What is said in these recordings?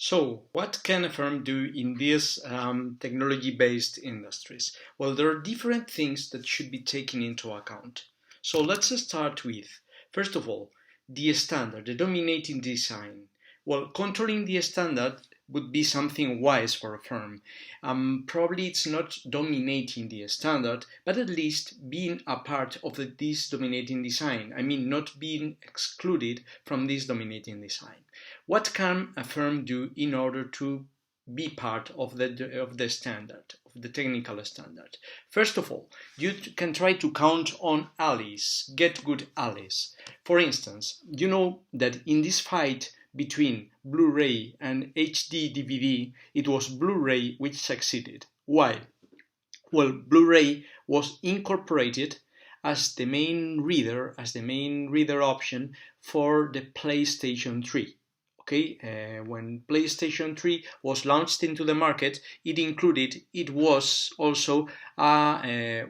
So, what can a firm do in these technology-based industries? Well, there are different things that should be taken into account. So, let's start with, first of all, the standard, the dominating design. Well, controlling the standard would be something wise for a firm. Probably it's not dominating the standard, but at least being a part of this dominating design. I mean, not being excluded from this dominating design. What can a firm do in order to be part of the standard, of the technical standard? First of all, you can try to count on allies, get good allies. For instance, you know that in this fight between Blu-ray and HD DVD, it was Blu-ray which succeeded. Why? Well, Blu-ray was incorporated as the main reader option for the PlayStation 3. Okay, when PlayStation 3 was launched into the market, it was also a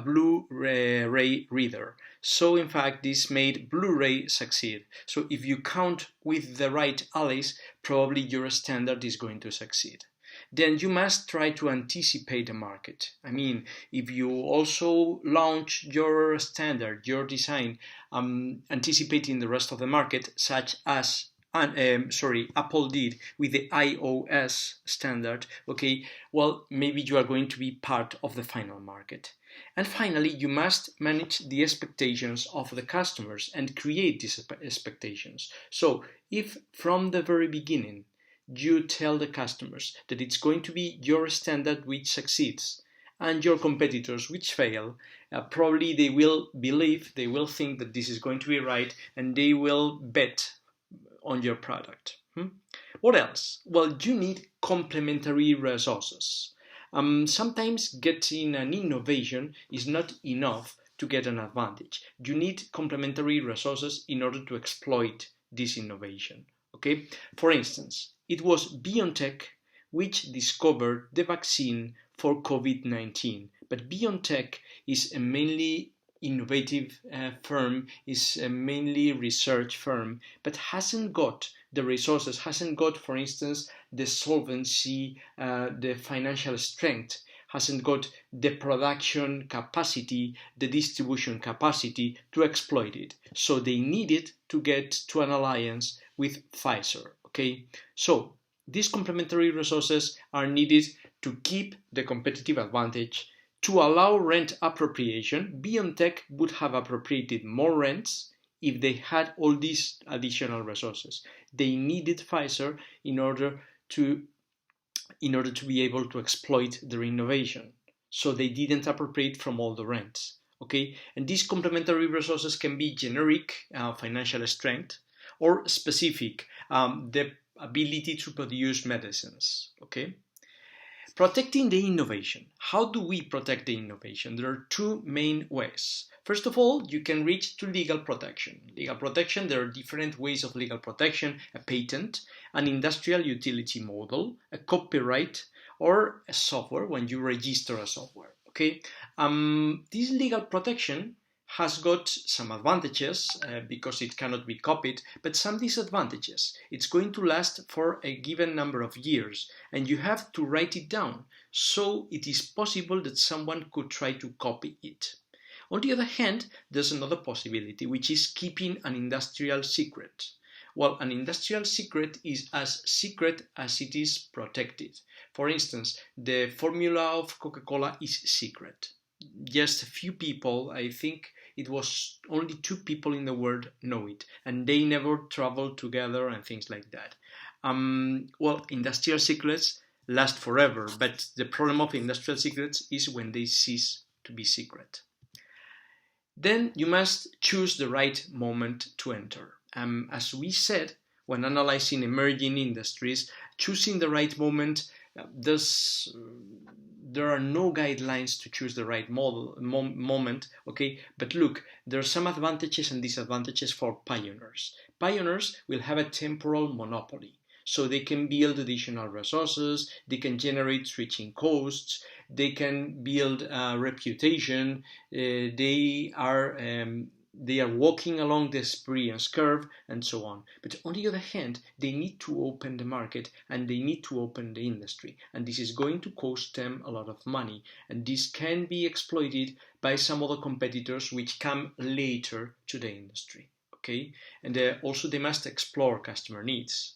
Blu-ray reader. So in fact, this made Blu-ray succeed. So if you count with the right allies, probably your standard is going to succeed. Then you must try to anticipate the market. I mean, if you also launch your standard, your design, anticipating the rest of the market, such as Apple did with the iOS standard, okay, well, maybe you are going to be part of the final market. And finally, you must manage the expectations of the customers and create these expectations. So, if from the very beginning you tell the customers that it's going to be your standard which succeeds and your competitors which fail, probably they will think that this is going to be right and they will bet on your product. What else? Well, you need complementary resources. Sometimes getting an innovation is not enough to get an advantage. You need complementary resources in order to exploit this innovation. Okay? For instance, it was BioNTech which discovered the vaccine for COVID-19. But BioNTech is a mainly innovative firm, is a mainly research firm, but hasn't got the resources, hasn't got, for instance, the solvency, the financial strength, hasn't got the production capacity, the distribution capacity to exploit it. So they needed to get to an alliance with Pfizer. Okay, so these complementary resources are needed to keep the competitive advantage. To allow rent appropriation, BioNTech would have appropriated more rents if they had all these additional resources. They needed Pfizer in order to be able to exploit their innovation. So they didn't appropriate from all the rents. Okay, and these complementary resources can be generic financial strength or specific, the ability to produce medicines. Okay. Protecting the innovation. How do we protect the innovation? There are two main ways. First of all, you can reach to legal protection. Legal protection, there are different ways of legal protection: a patent, an industrial utility model, a copyright, or a software when you register a software. Okay, this legal protection has got some advantages because it cannot be copied, but some disadvantages. It's going to last for a given number of years, and you have to write it down, so it is possible that someone could try to copy it. On the other hand, there's another possibility, which is keeping an industrial secret. Well, an industrial secret is as secret as it is protected. For instance, the formula of Coca-Cola is secret. Just a few people, I think it was only 2 people in the world know it, and they never traveled together and things like that. Well, industrial secrets last forever, but the problem of industrial secrets is when they cease to be secret. Then you must choose the right moment to enter. As we said, when analyzing emerging industries, choosing the right moment, there are no guidelines to choose the right moment, okay? But look, there are some advantages and disadvantages for pioneers. Pioneers will have a temporal monopoly. So they can build additional resources, they can generate switching costs, they can build a reputation, they are they are walking along the experience curve and so on. But on the other hand, they need to open the market and they need to open the industry. And this is going to cost them a lot of money. And this can be exploited by some other competitors which come later to the industry. Okay, and also they must explore customer needs.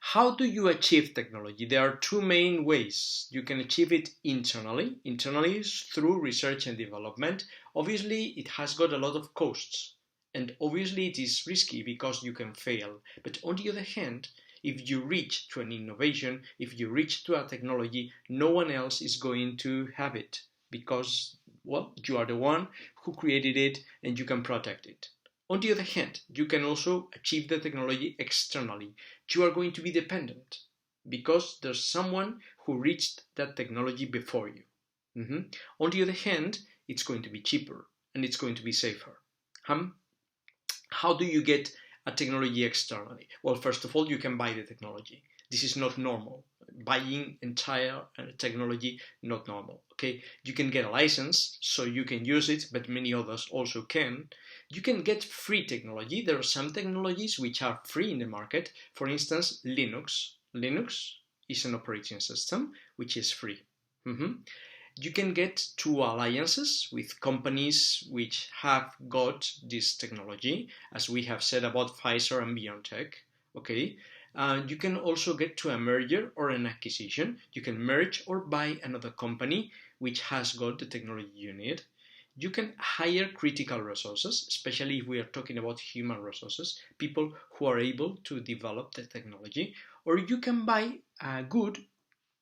How do you achieve technology? There are two main ways. You can achieve it internally. Internally is through research and development. Obviously, it has got a lot of costs. And obviously, it is risky because you can fail. But on the other hand, if you reach to an innovation, if you reach to a technology, no one else is going to have it because, well, you are the one who created it and you can protect it. On the other hand, you can also achieve the technology externally. You are going to be dependent because there's someone who reached that technology before you. On the other hand, it's going to be cheaper and it's going to be safer. How do you get a technology externally? Well, first of all, you can buy the technology. This is not normal. Buying entire technology, not normal. Okay, you can get a license so you can use it, but many others also can. You can get free technology. There are some technologies which are free in the market. For instance, Linux. Linux is an operating system which is free. You can get two alliances with companies which have got this technology, as we have said about Pfizer and BioNTech. Okay. You can also get to a merger or an acquisition. You can merge or buy another company which has got the technology you need. You can hire critical resources, especially if we are talking about human resources, people who are able to develop the technology. Or you can buy a good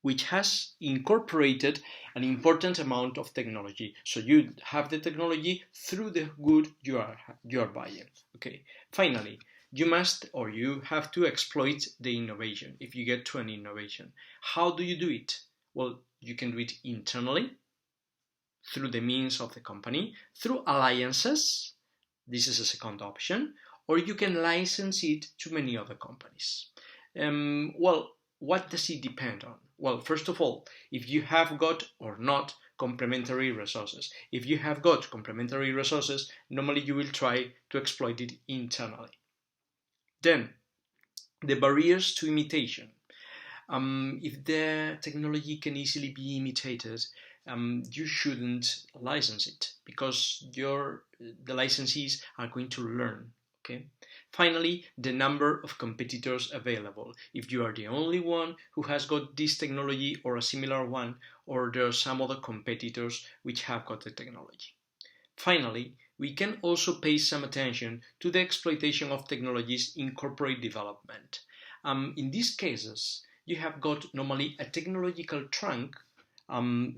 which has incorporated an important amount of technology. So you have the technology through the good you are buying. Okay. Finally, you must or you have to exploit the innovation if you get to an innovation. How do you do it? Well, you can do it internally through the means of the company, through alliances. This is a second option, or you can license it to many other companies. Well, what does it depend on? Well, first of all, if you have got or not complementary resources. If you have got complementary resources, normally you will try to exploit it internally. Then, the barriers to imitation. If the technology can easily be imitated, you shouldn't license it because the licensees are going to learn. Okay. Finally, the number of competitors available. If you are the only one who has got this technology or a similar one, or there are some other competitors which have got the technology. Finally, we can also pay some attention to the exploitation of technologies in corporate development. In these cases, you have got normally a technological trunk,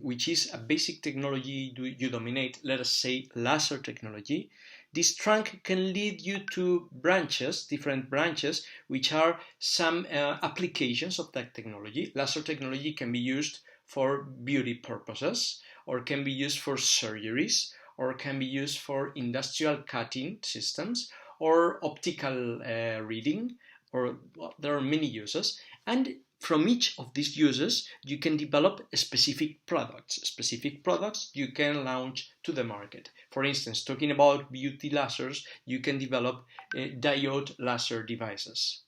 which is a basic technology you dominate, let us say laser technology. This trunk can lead you to branches, different branches, which are some applications of that technology. Laser technology can be used for beauty purposes, or can be used for surgeries, or can be used for industrial cutting systems, or optical reading, or there are many uses. And from each of these uses, you can develop specific products. Specific products you can launch to the market. For instance, talking about beauty lasers, you can develop diode laser devices.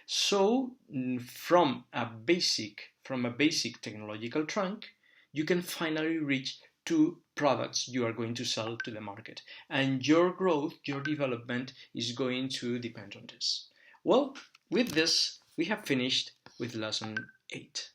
So from a basic technological trunk, you can finally reach to products you are going to sell to the market. And your growth, your development is going to depend on this. Well, with this, we have finished with lesson 8.